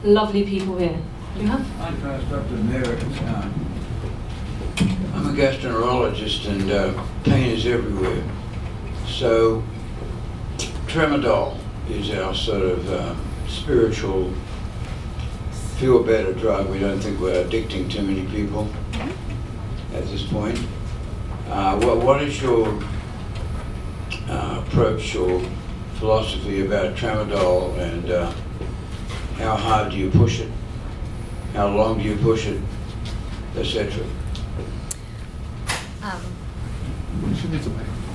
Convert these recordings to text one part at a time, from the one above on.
lovely people here. You have? I'm Dr. Merritt. I'm a gastroenterologist and pain is everywhere. So tramadol is our sort of spiritual feel better drug. We don't think we're addicting too many people at this point. What is your approach or philosophy about tramadol, and how hard do you push it? How long do you push it, etc.?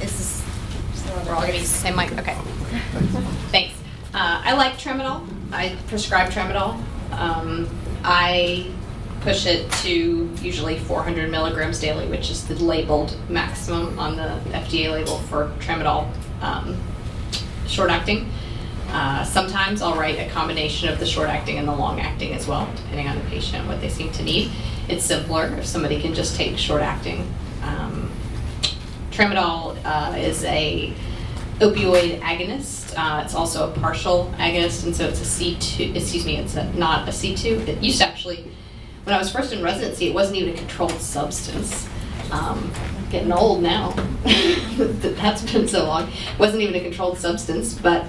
Is this we're all going to use the same mic? Okay. Thanks. I like tramadol. I prescribe tramadol. I push it to usually 400 milligrams daily, which is the labeled maximum on the FDA label for tramadol short-acting. Sometimes I'll write a combination of the short-acting and the long-acting as well, depending on the patient, what they seem to need. It's simpler if somebody can just take short-acting. Tramadol is a opioid agonist. It's also a partial agonist, and so it's a C2, excuse me, it's not a C2. It used to actually, when I was first in residency, it wasn't even a controlled substance. Getting old now. That's been so long. It wasn't even a controlled substance, but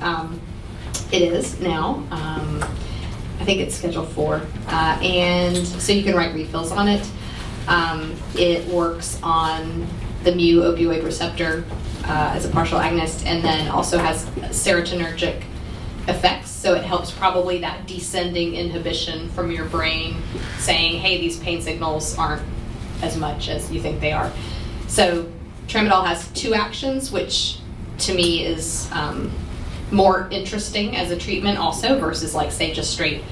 it is now. I think it's Schedule 4. And so you can write refills on it. It works on the mu opioid receptor as a partial agonist, and then also has serotonergic effects. So it helps probably that descending inhibition from your brain saying, hey, these pain signals aren't as much as you think they are. So tramadol has 2 actions, which to me is more interesting as a treatment also versus like say just straight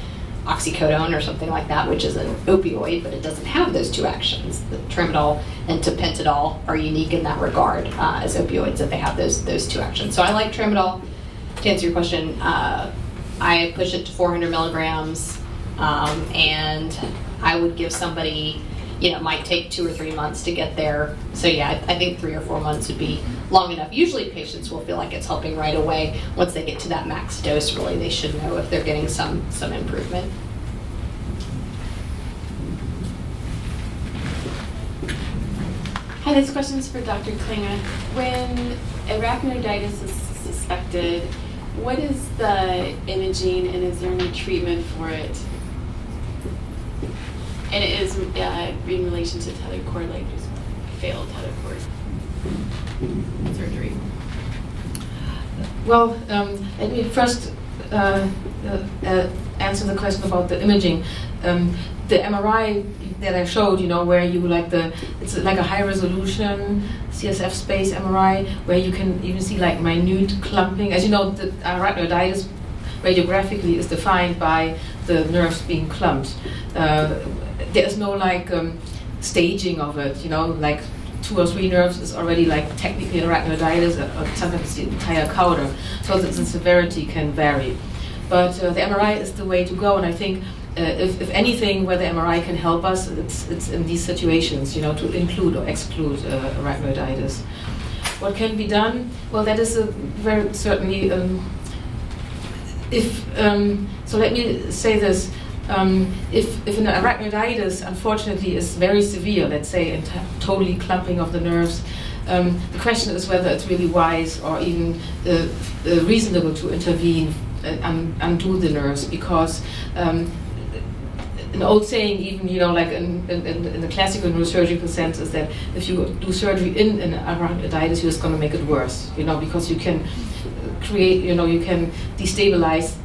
oxycodone or something like that, which is an opioid, but it doesn't have those 2 actions. The tramadol and tapentadol are unique in that regard as opioids, that they have those 2 actions. So I like tramadol. To answer your question, I push it to 400 milligrams, and I would give somebody, it might take 2 or 3 months to get there. So yeah, I think 3 or 4 months would be long enough. Usually patients will feel like it's helping right away. Once they get to that max dose, really, they should know if they're getting some improvement. Hi, this question is for Dr. Klinge. When arachnoiditis is suspected, what is the imaging and is there any treatment for it? And it is in relation to tethered cord, like just failed tethered cord surgery. Well, let me first answer the question about the imaging. The MRI that I showed, where you it's like a high resolution CSF space MRI, where you can even see like minute clumping. As you know, the arachnoiditis radiographically is defined by the nerves being clumped. There's no staging of it, like 2 or 3 nerves is already like technically arachnoiditis, or sometimes it's the entire cauda. So the severity can vary. But the MRI is the way to go, and I think if anything, where the MRI can help us, it's in these situations, to include or exclude arachnoiditis. What can be done? Well, that is very certainly. So let me say this. If an arachnoiditis, unfortunately, is very severe, let's say totally clumping of the nerves, the question is whether it's really wise or even reasonable to intervene and undo the nerves, because an old saying, even like in the classical neurosurgical sense, is that if you do surgery in an arachnoiditis, you're just going to make it worse, because you can create, you can destabilize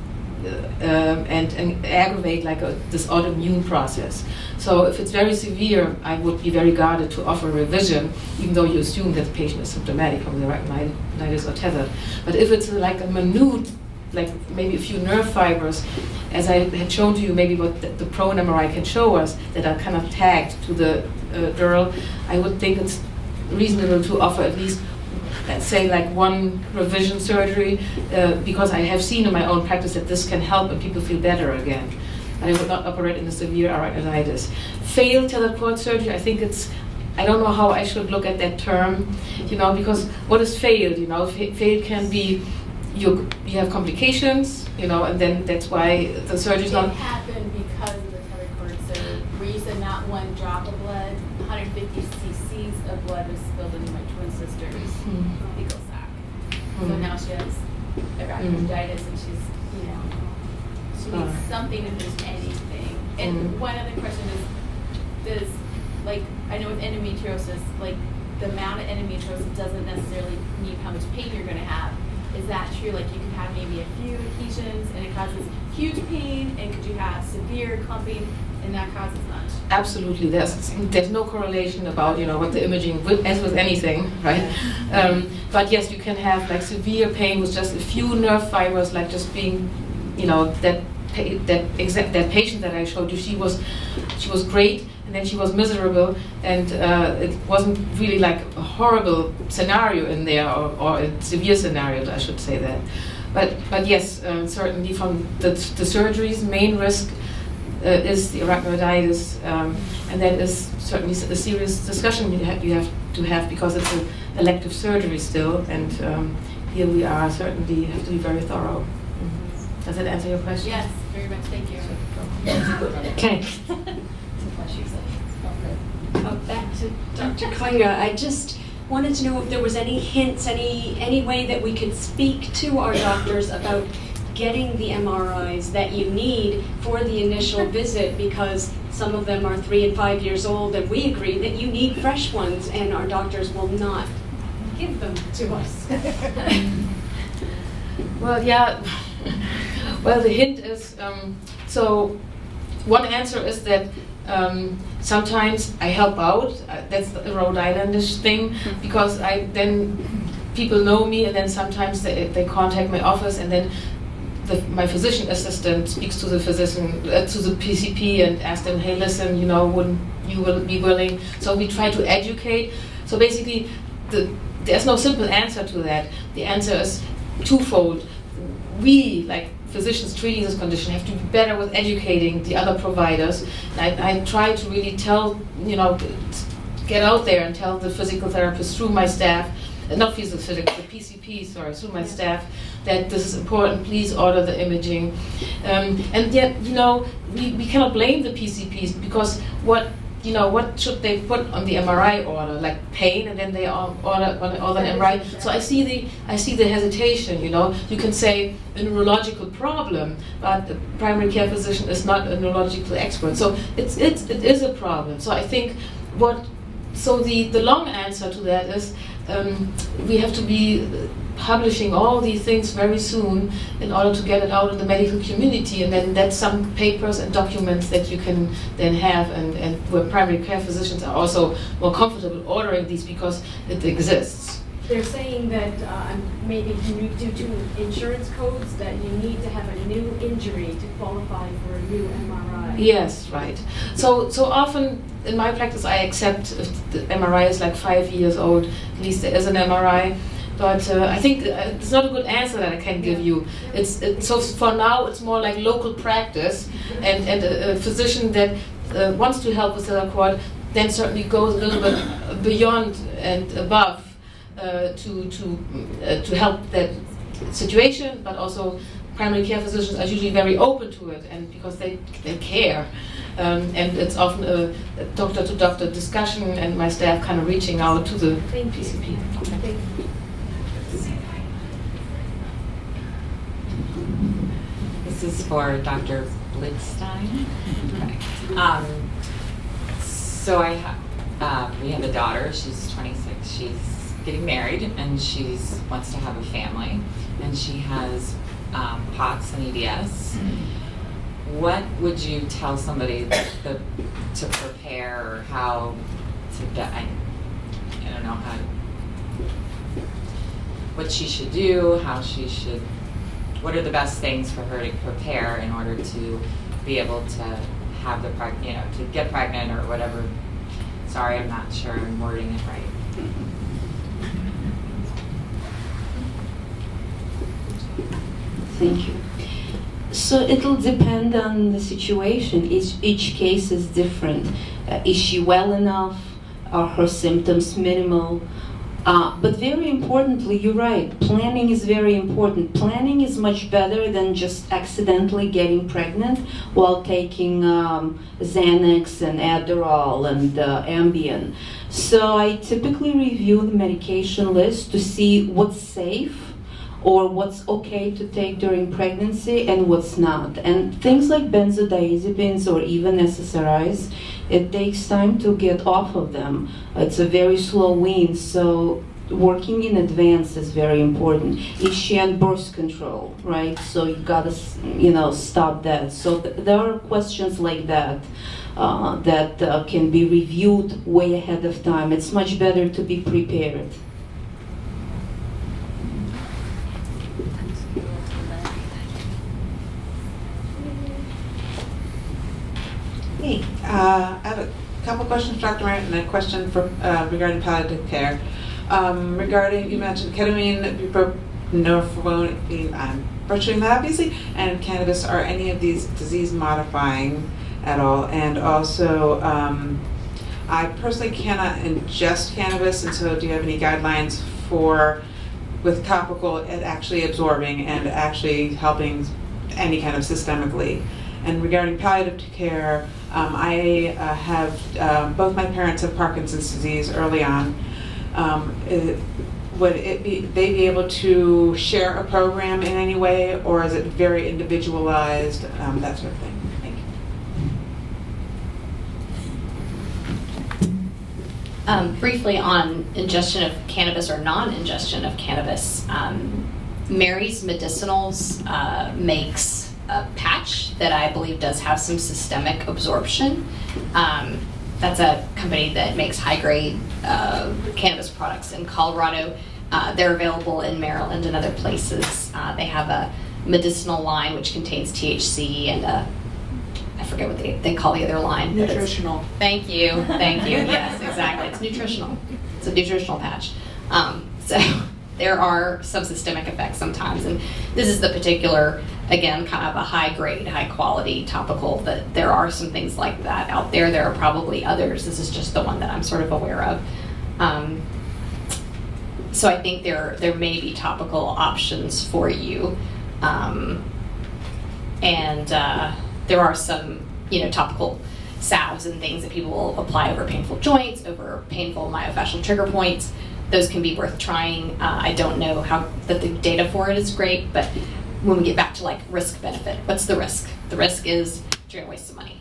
and aggravate this autoimmune process. So if it's very severe, I would be very guarded to offer revision, even though you assume that the patient is symptomatic from the arachnoiditis or tethered. But if it's like a minute, like maybe a few nerve fibers, as I had shown to you, maybe what the prone MRI can show us, that are kind of tagged to the dural, I would think it's reasonable to offer at least, let's say, like 1 revision surgery, because I have seen in my own practice that this can help and people feel better again. And I would not operate in a severe arachnoiditis. Failed tethered cord surgery, I think I don't know how I should look at that term, because what is failed? Failed can be you have complications, and then that's why the surgery is not. It happened 50 cc's of blood was spilled into my twin sister's fecal sac. So now she has arachnoiditis, and she's, she needs something if there's anything. And one other question is, I know with endometriosis, the amount of endometriosis doesn't necessarily mean how much pain you're going to have. Is that true? Like, you could have maybe a few adhesions and it causes huge pain, and could you have severe clumping and that causes much? Absolutely. There's no correlation about what the imaging, as with anything, right? But yes, you can have severe pain with just a few nerve fibers, like just being, that patient that I showed you, she was great, and then she was miserable, and it wasn't really like a horrible scenario in there, or a severe scenario, I should say that. But yes, certainly from the surgery's main risk is the arachnoiditis, and that is certainly a serious discussion you have to have, because it's an elective surgery still, and here we are certainly have to be very thorough. Does that answer your question? Yes, very much. Thank you. Okay. Back to Dr. Klinge. I just wanted to know if there was any hints, any way that we could speak to our doctors about getting the MRIs that you need for the initial visit, because some of them are 3 and 5 years old, and we agree that you need fresh ones, and our doctors will not give them to us. Well, yeah. Well, the hint is, so one answer is that sometimes I help out. That's the Rhode Islandish thing, because then people know me, and then sometimes they contact my office, and then my physician assistant speaks to the physician, to the PCP, and asks them, hey, listen, wouldn't you be willing? So we try to educate. So basically, there's no simple answer to that. The answer is twofold. We, like physicians treating this condition, have to be better with educating the other providers. And I try to really tell, get out there and tell the physical therapists through my staff, not physical therapist, the PCP, through my staff, that this is important, please order the imaging. And yet, we cannot blame the PCPs, because what should they put on the MRI order, like pain, and then they order an MRI. So I see the hesitation. You can say a neurological problem, but the primary care physician is not a neurological expert. So it is a problem. So I think the long answer to that is we have to be publishing all these things very soon in order to get it out in the medical community, and then that's some papers and documents that you can then have, and where primary care physicians are also more comfortable ordering these because it exists. They're saying that maybe due to insurance codes that you need to have a new injury to qualify for a new MRI. Yes, right. So often in my practice I accept if the MRI is like 5 years old, at least there is an MRI. But I think it's not a good answer that I can give you. So for now it's more like local practice, and a physician that wants to help with the cord then certainly goes a little bit beyond and above to help that situation. But also primary care physicians are usually very open to it, and because they care. And it's often a doctor-to-doctor discussion, and my staff kind of reaching out to the PCP. This is for Dr. Blitshteyn. Okay. So we have a daughter. She's 26. She's getting married, and she wants to have a family, and she has POTS and EDS. What would you tell somebody to prepare, or how to get? I don't know what she should do, what are the best things for her to prepare in order to be able to have to get pregnant or whatever. Sorry, I'm not sure I'm wording it right. Thank you. So it'll depend on the situation. Each case is different. Is she well enough? Are her symptoms minimal? But very importantly, you're right, planning is very important. Planning is much better than just accidentally getting pregnant while taking Xanax and Adderall and Ambien. So I typically review the medication list to see what's safe or what's okay to take during pregnancy and what's not. And things like benzodiazepines or even SSRIs, it takes time to get off of them. It's a very slow wean, so working in advance is very important. Is she on birth control, right? So you gotta, stop that. So there are questions like that that can be reviewed way ahead of time. It's much better to be prepared. Hey, I have a couple questions for Dr. Merritt and a question for, regarding palliative care. Regarding, you mentioned ketamine, buprenorphine, I'm butchering that obviously, and cannabis. Are any of these disease modifying at all? And also, I personally cannot ingest cannabis, and so do you have any guidelines for, with topical, at actually absorbing and actually helping any kind of systemically? And regarding palliative care, I have, both my parents have Parkinson's disease early on. Would they be able to share a program in any way, or is it very individualized, that sort of thing? Thank you. Briefly on ingestion of cannabis or non-ingestion of cannabis, Mary's Medicinals makes a patch that I believe does have some systemic absorption. That's a company that makes high-grade cannabis products in Colorado. They're available in Maryland and other places. They have a medicinal line which contains THC and I forget what they call the other line. Nutritional. Thank you. Yes, exactly. It's nutritional. It's a nutritional patch. So there are some systemic effects sometimes, and this is the particular, again, kind of a high-grade, high-quality topical, that there are some things like that out there. There are probably others. This is just the one that I'm sort of aware of. So I think there may be topical options for you. And there are some, topical salves and things that people will apply over painful joints, over painful myofascial trigger points. Those can be worth trying. I don't know how that the data for it is great, but when we get back to like risk benefit, what's the risk? The risk is you're gonna waste some money,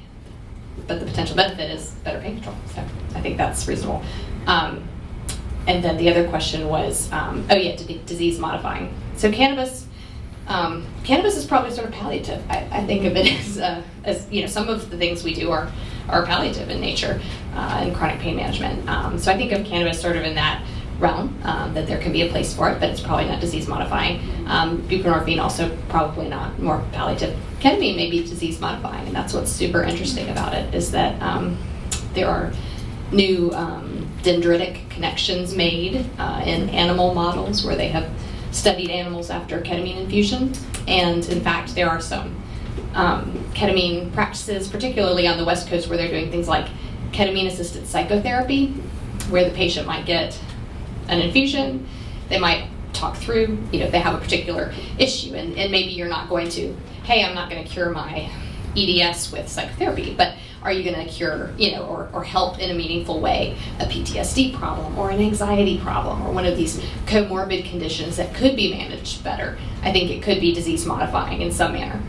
but the potential benefit is better pain control. So I think that's reasonable. And then the other question was, disease modifying. So cannabis is probably sort of palliative. I think of it as some of the things we do are palliative in nature in chronic pain management. So I think of cannabis sort of in that realm, that there can be a place for it, but it's probably not disease modifying. Buprenorphine also probably not, more palliative. Ketamine may be disease modifying, and that's what's super interesting about it, is that there are new dendritic connections made in animal models where they have studied animals after ketamine infusion, and in fact there are some ketamine practices, particularly on the West Coast, where they're doing things like ketamine-assisted psychotherapy, where the patient might get an infusion, they might talk through, they have a particular issue, and maybe you're not going to, hey, I'm not going to cure my EDS with psychotherapy, but are you going to cure, or help in a meaningful way a PTSD problem or an anxiety problem or one of these comorbid conditions that could be managed better? I think it could be disease modifying in some manner.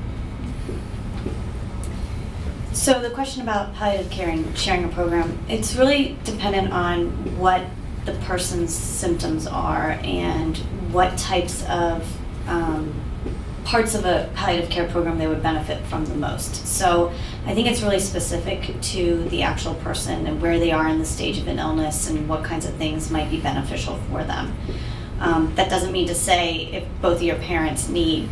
So the question about palliative care and sharing a program, it's really dependent on what the person's symptoms are and what types of parts of a palliative care program they would benefit from the most. So I think it's really specific to the actual person and where they are in the stage of an illness and what kinds of things might be beneficial for them. That doesn't mean to say if both of your parents need,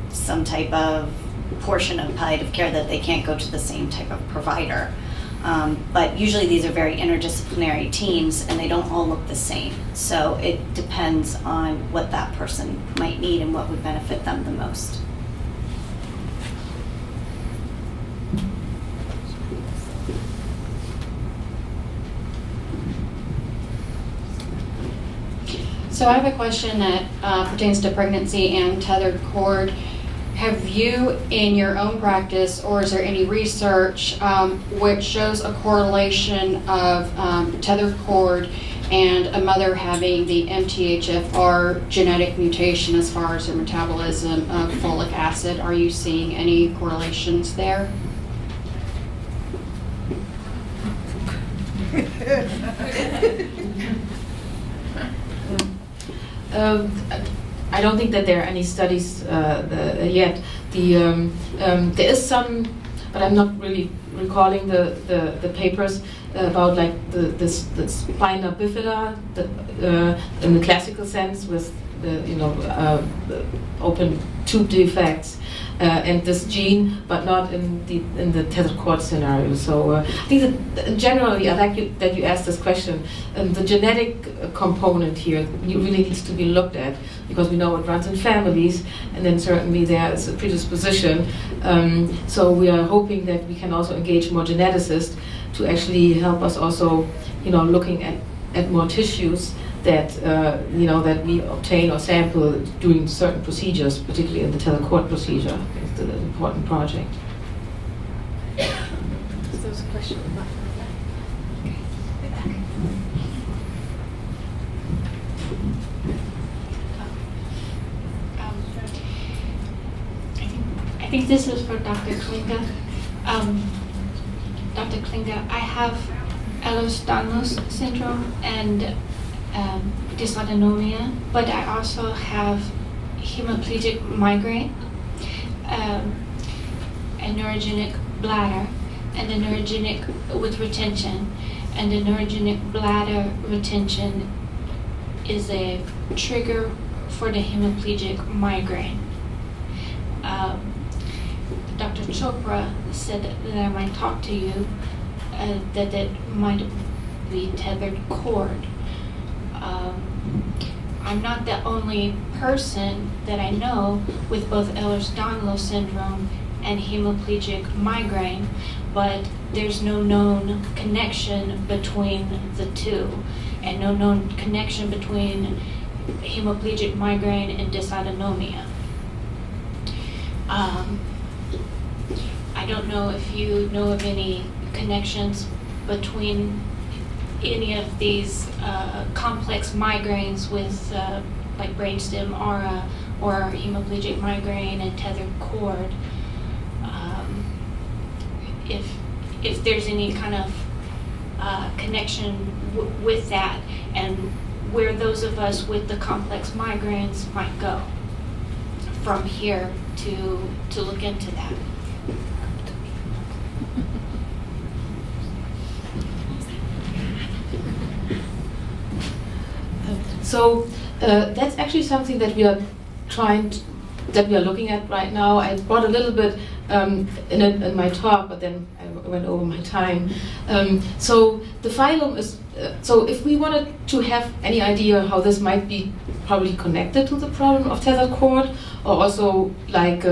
some type of portion of palliative care that they can't go to the same type of provider. But usually these are very interdisciplinary teams and they don't all look the same. So it depends on what that person might need and what would benefit them the most. So I have a question that pertains to pregnancy and tethered cord. Have you, in your own practice, or is there any research which shows a correlation of tethered cord and a mother having the MTHFR genetic mutation as far as their metabolism of folic acid? Are you seeing any correlations there? I don't think that there are any studies yet. There is some, but I'm not really recalling the papers about like the spina bifida, in the classical sense with the the open tube defects. And this gene, but not in the tethered cord scenario. So I think that generally, I like that you asked this question. The genetic component here really needs to be looked at because we know it runs in families, and then certainly there is a predisposition. So we are hoping that we can also engage more geneticists to actually help us also, looking at more tissues that that we obtain or sample during certain procedures, particularly in the tethered cord procedure. It's an important project. There's a question about I think this is for Dr. Klinge. Dr. Klinge, I have Ehlers-Danlos syndrome and dysautonomia, but I also have hemiplegic migraine, a neurogenic bladder, and a neurogenic with retention. And the neurogenic bladder retention is a trigger for the hemiplegic migraine. Dr. Chopra said that I might talk to you, that it might be tethered cord. I'm not the only person that I know with both Ehlers-Danlos syndrome and hemiplegic migraine, but there's no known connection between the two, and no known connection between hemiplegic migraine and dysautonomia. I don't know if you know of any connections between any of these complex migraines with like brainstem aura or hemiplegic migraine and tethered cord. If there's any kind of connection with that, and where those of us with the complex migraines might go from here to look into that. So that's actually something that we are looking at right now. I brought a little bit in my talk, but then I went over my time. So the phylum is, so if we wanted to have any idea how this might be probably connected to the problem of tethered cord, or also like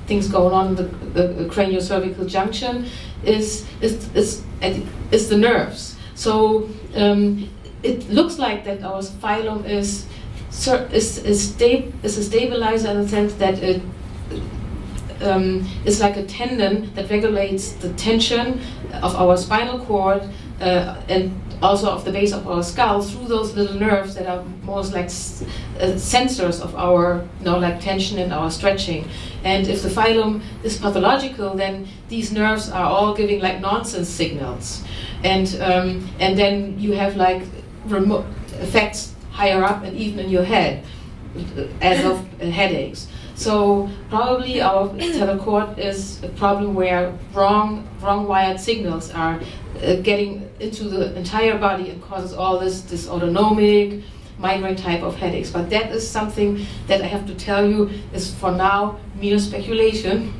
things going on in the craniocervical junction, is the nerves. So it looks like that our phylum is a stabilizer in the sense that it is like a tendon that regulates the tension of our spinal cord and also of the base of our skull through those little nerves that are most like sensors of our like tension and our stretching. And if the phylum is pathological, then these nerves are all giving like nonsense signals, and then you have like remote effects higher up and even in your head, as of headaches. So probably our tethered cord is a problem where wrong wired signals are getting into the entire body and causes all this dysautonomic, migraine type of headaches. But that is something that I have to tell you is for now mere speculation,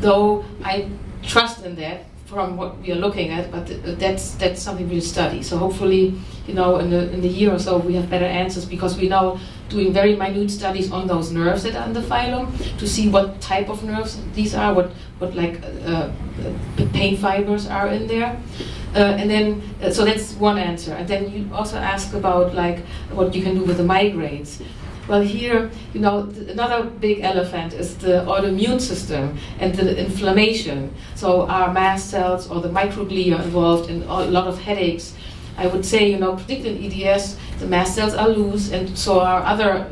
though I trust in that from what we are looking at, but that's something we'll study. So hopefully, in the year or so, we have better answers, because we're now doing very minute studies on those nerves that are in the phylum to see what type of nerves these are, what like pain fibers are in there. And then, so that's one answer. And then you also ask about like what you can do with the migraines. Well, here, another big elephant is the autoimmune system and the inflammation. So are mast cells or the microglia involved in a lot of headaches? I would say, particularly in EDS, the mast cells are loose, and so are other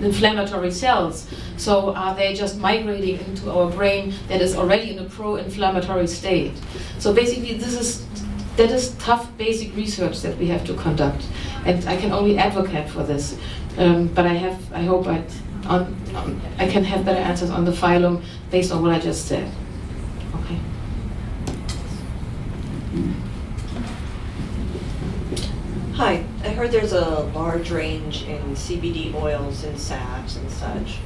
inflammatory cells. So are they just migrating into our brain that is already in a pro-inflammatory state? So basically, that is tough basic research that we have to conduct, and I can only advocate for this. But I hope I can have better answers on the phylum based on what I just said. Okay. Hi, I heard there's a large range in CBD oils and salves and such.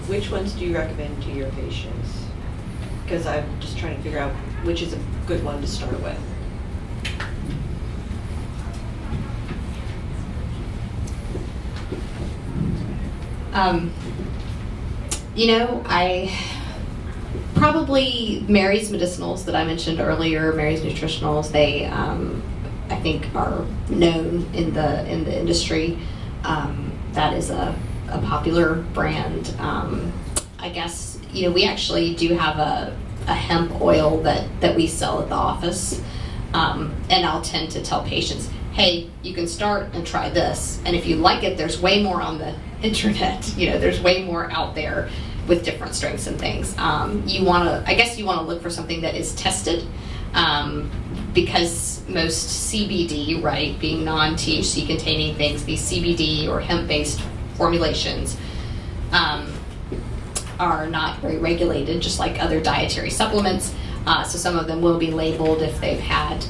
Which ones do you recommend to your patients? Because I'm just trying to figure out which is a good one to start with. I probably Mary's medicinals that I mentioned earlier, Mary's nutritionals, they I think are known in the industry. That is a popular brand. I guess we actually do have a hemp oil that we sell at the office, and I'll tend to tell patients, hey, you can start and try this, and if you like it, there's way more on the internet. There's way more out there with different strengths and things. You want to look for something that is tested, because most CBD, right, being non-THC containing things, these CBD or hemp-based formulations are not very regulated, just like other dietary supplements. So some of them will be labeled if they've had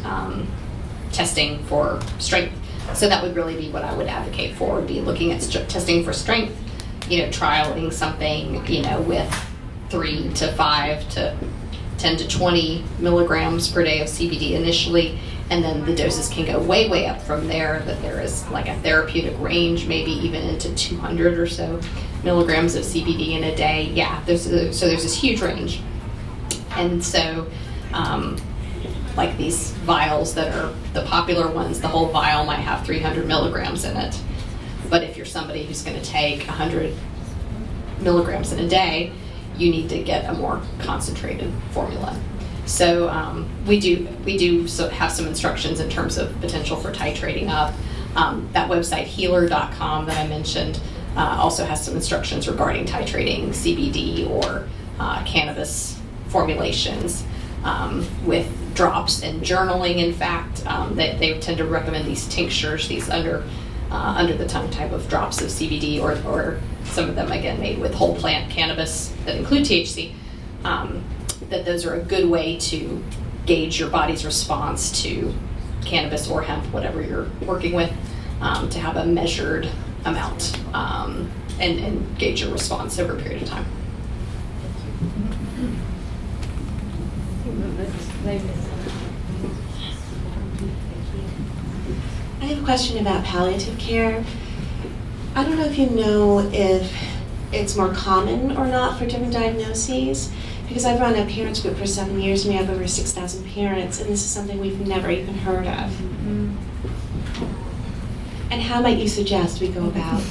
testing for strength. So that would really be what I would advocate for, would be looking at testing for strength, trialing something, with 3 to 5 to 10 to 20 milligrams per day of CBD initially, and then the doses can go way, way up from there, that there is like a therapeutic range, maybe even into 200 or so milligrams of CBD in a day. Yeah, there's this huge range. And so, like these vials that are the popular ones, the whole vial might have 300 milligrams in it. But if you're somebody who's going to take 100 milligrams in a day, you need to get a more concentrated formula. So we do have some instructions in terms of potential for titrating up. That website, healer.com, that I mentioned, also has some instructions regarding titrating CBD or cannabis formulations with drops and journaling. In fact, they tend to recommend these tinctures, these under the tongue type of drops of CBD, or some of them again made with whole plant cannabis that include THC. That those are a good way to gauge your body's response to cannabis or hemp, whatever you're working with, to have a measured amount and gauge your response over a period of time. I have a question about palliative care. I don't know if you know if it's more common or not for different diagnoses, because I've run a parents group for 7 years and we have over 6,000 parents, and this is something we've never even heard of. Mm-hmm. And how might you suggest we go about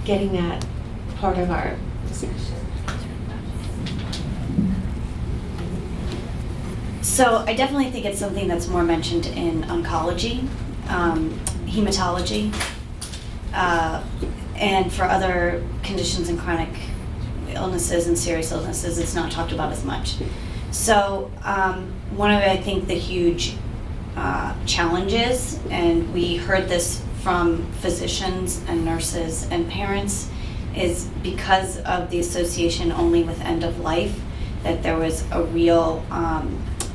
getting that part of our discussion? So I definitely think it's something that's more mentioned in oncology, hematology, and for other conditions and chronic illnesses and serious illnesses, it's not talked about as much. So one of, I think, the huge challenges, and we heard this from physicians and nurses and parents, is because of the association only with end of life, that there was a real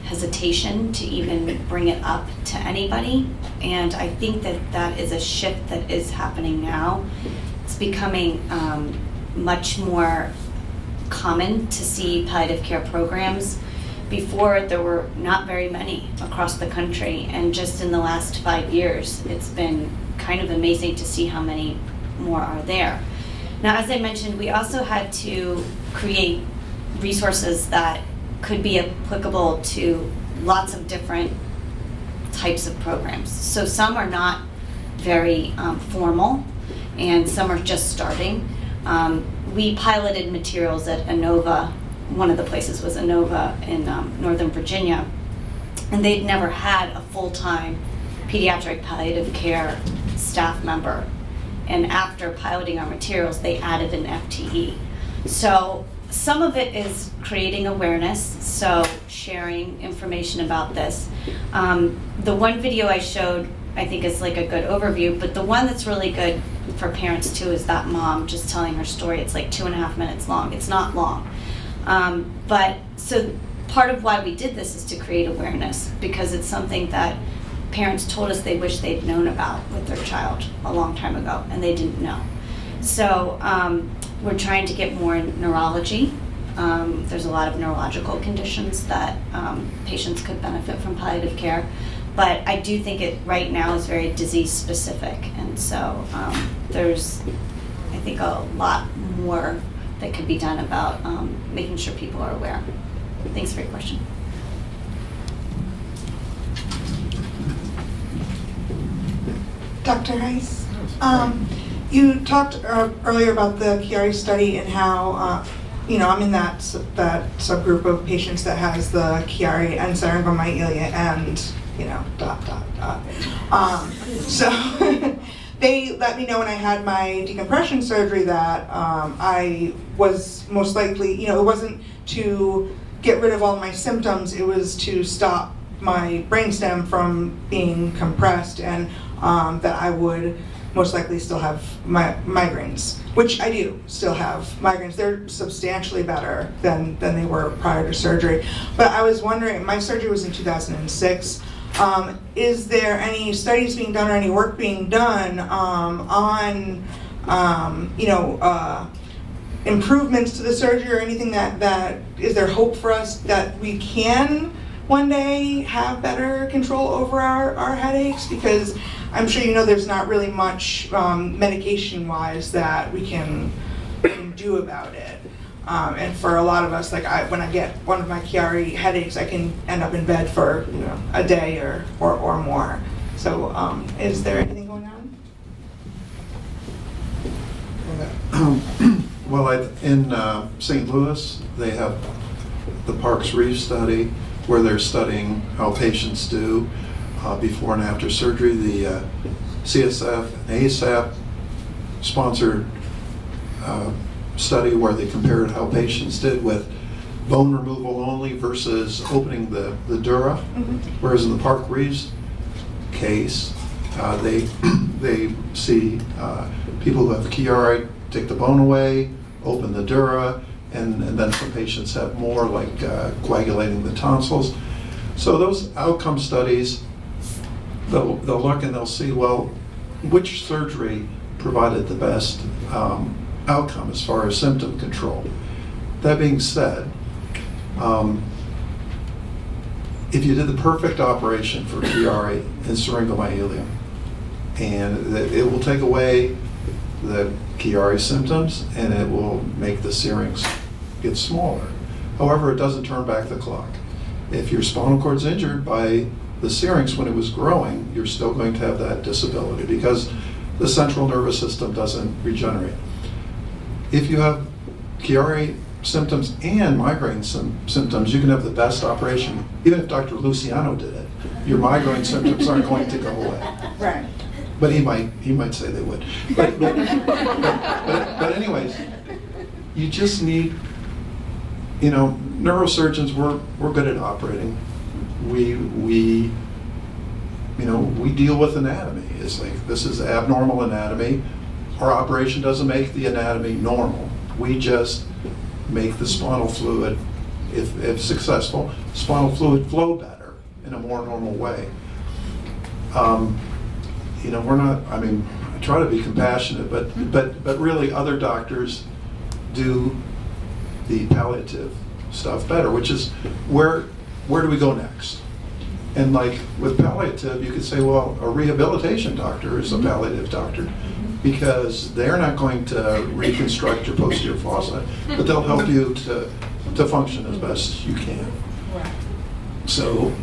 hesitation to even bring it up to anybody. And I think that that is a shift that is happening now. It's becoming much more common to see palliative care programs. Before, there were not very many across the country, and just in the last 5 years, it's been kind of amazing to see how many more are there. Now, as I mentioned, we also had to create resources that could be applicable to lots of different types of programs. So some are not very formal, and some are just starting. We piloted materials at Inova. One of the places was Inova in Northern Virginia, and they'd never had a full-time pediatric palliative care staff member. And after piloting our materials, they added an FTE. So some of it is creating awareness, so sharing information about this. The one video I showed, I think, is like a good overview, but the one that's really good for parents too is that mom just telling her story. It's like 2.5 minutes long. It's not long. But so part of why we did this is to create awareness, because it's something that parents told us they wish they'd known about with their child a long time ago, and they didn't know. So we're trying to get more in neurology. There's a lot of neurological conditions that patients could benefit from palliative care. But I do think it right now is very disease specific. And so there's, I think, a lot more that could be done about making sure people are aware. Thanks for your question. Dr. Heiss, you talked earlier about the Chiari study and how, I'm in that subgroup of patients that has the Chiari and syringomyelia and, so they let me know when I had my decompression surgery that I was most likely, it wasn't to get rid of all my symptoms, it was to stop my brainstem from being compressed, and that I would most likely still have migraines, which I do still have migraines. They're substantially better than they were prior to surgery. But I was wondering, my surgery was in 2006. Is there any studies being done or any work being done on improvements to the surgery or anything that is there hope for us that we can one day have better control over our headaches? Because I'm sure there's not really much medication-wise that we can do about it. And for a lot of us, when I get one of my Chiari headaches, I can end up in bed for a day or more. So is there anything going on? Well, in St. Louis, they have the Parks Reef study where they're studying how patients do before and after surgery. The CSF and ASAP sponsored study where they compared how patients did with bone removal only versus opening the dura. Mm-hmm. Whereas in the Park Reeves case, they see people who have Chiari take the bone away, open the dura, and then some patients have more, like coagulating the tonsils. So those outcome studies, they'll look and they'll see, well, which surgery provided the best outcome as far as symptom control. That being said, if you did the perfect operation for Chiari and syringomyelia, and it will take away the Chiari symptoms and it will make the syrinx get smaller. However, it doesn't turn back the clock. If your spinal cord's injured by the syrinx when it was growing, you're still going to have that disability because the central nervous system doesn't regenerate. If you have Chiari symptoms and migraine symptoms, you can have the best operation. Even if Dr. Luciano did it, your migraine symptoms aren't going to go away. Right. But he might say they would. But anyways, you just need, neurosurgeons, we're good at operating. We deal with anatomy. It's like, this is abnormal anatomy. Our operation doesn't make the anatomy normal. We just make the spinal fluid, if successful, spinal fluid flow better in a more normal way. We're not, I try to be compassionate, but really other doctors do the palliative stuff better, which is where do we go next? And like with palliative, you could say, well, a rehabilitation doctor is a palliative doctor because they're not going to reconstruct your posterior fossa, but they'll help you to function as best you can. So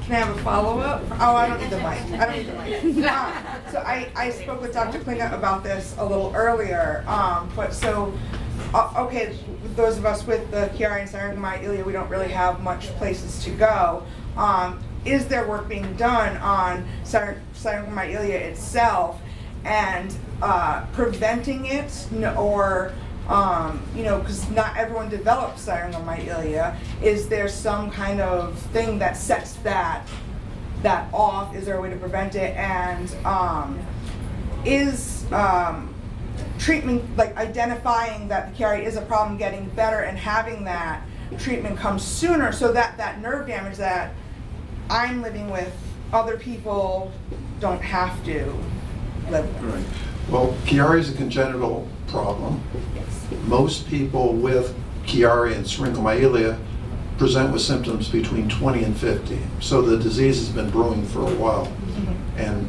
Can I have a follow-up? Oh, I don't need the mic. I don't need the mic. So I spoke with Dr. Klinge about this a little earlier. Okay, those of us with the Chiari and syringomyelia, we don't really have much places to go. Is there work being done on syringomyelia itself and preventing it, or because not everyone develops syringomyelia? Is there some kind of thing that sets that off? Is there a way to prevent it? And is treatment, like identifying that the Chiari is a problem, getting better, and having that treatment come sooner, so that that nerve damage that I'm living with, other people don't have to live with? Right. Well, Chiari is a congenital problem. Yes. Most people with Chiari and syringomyelia present with symptoms between 20 and 50. So the disease has been brewing for a while, and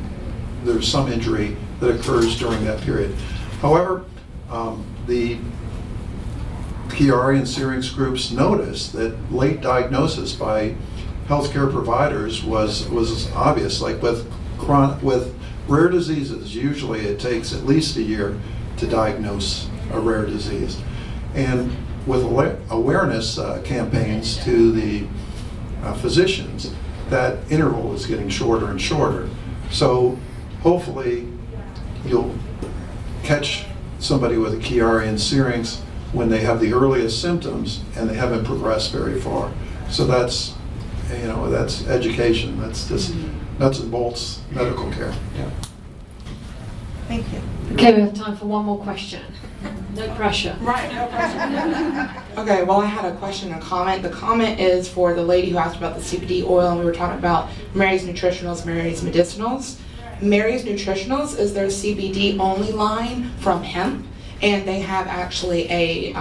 there's some injury that occurs during that period. However, the Chiari and syrinx groups noticed that late diagnosis by healthcare providers was obvious. Like with rare diseases, usually it takes at least a year to diagnose a rare disease. And with awareness campaigns to the physicians, that interval is getting shorter and shorter. So hopefully you'll catch somebody with a Chiari and syrinx when they have the earliest symptoms and they haven't progressed very far. So that's education. That's just nuts and bolts medical care. Yeah. Thank you. Okay, we have time for one more question. No pressure. Right, no pressure. Okay, well, I had a question and a comment. The comment is for the lady who asked about the CBD oil, and we were talking about Mary's Nutritionals, Mary's Medicinals. Mary's Nutritionals is their CBD only line from hemp, and they have actually a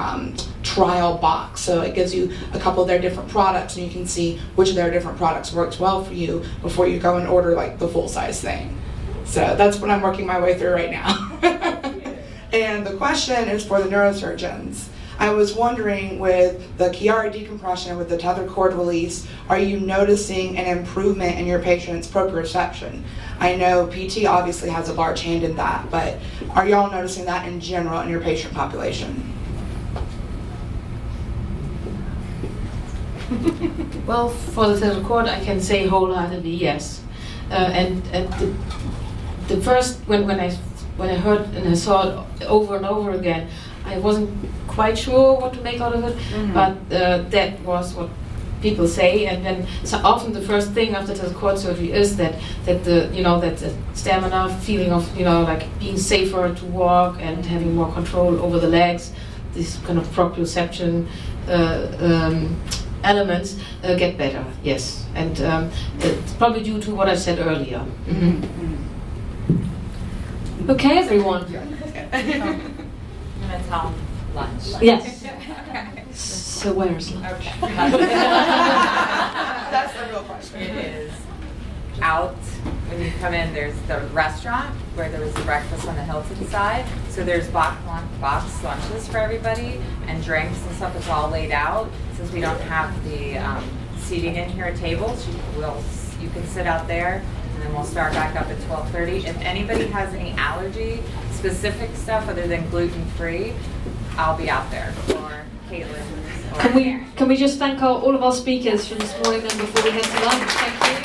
trial box. So it gives you a couple of their different products, and you can see which of their different products works well for you before you go and order like the full size thing. So that's what I'm working my way through right now. And the question is for the neurosurgeons. I was wondering, with the Chiari decompression, with the tethered cord release, are you noticing an improvement in your patient's proprioception? I know PT obviously has a large hand in that, but are y'all noticing that in general in your patient population? Well, for the tethered cord, I can say wholeheartedly yes. And the first, when I heard and I saw it over and over again, I wasn't quite sure what to make out of it, but that was what people say. And then so often the first thing after tethered cord surgery is that the stamina, feeling of like being safer to walk and having more control over the legs, these kind of proprioception elements get better. Yes, and it's probably due to what I said earlier. Okay, everyone. I'm gonna tell them lunch. Yes. Okay. So where's lunch? Okay. That's the real question. It is out when you come in. There's the restaurant where there was the breakfast on the Hilton side. So there's box lunches for everybody, and drinks and stuff is all laid out. Since we don't have the seating in here at tables, you can sit out there. And then we'll start back up at 12:30. If anybody has any allergy-specific stuff other than gluten-free, I'll be out there, or Caitlin. Or Can we just thank all of our speakers from this morning then before we head to lunch? Thank you.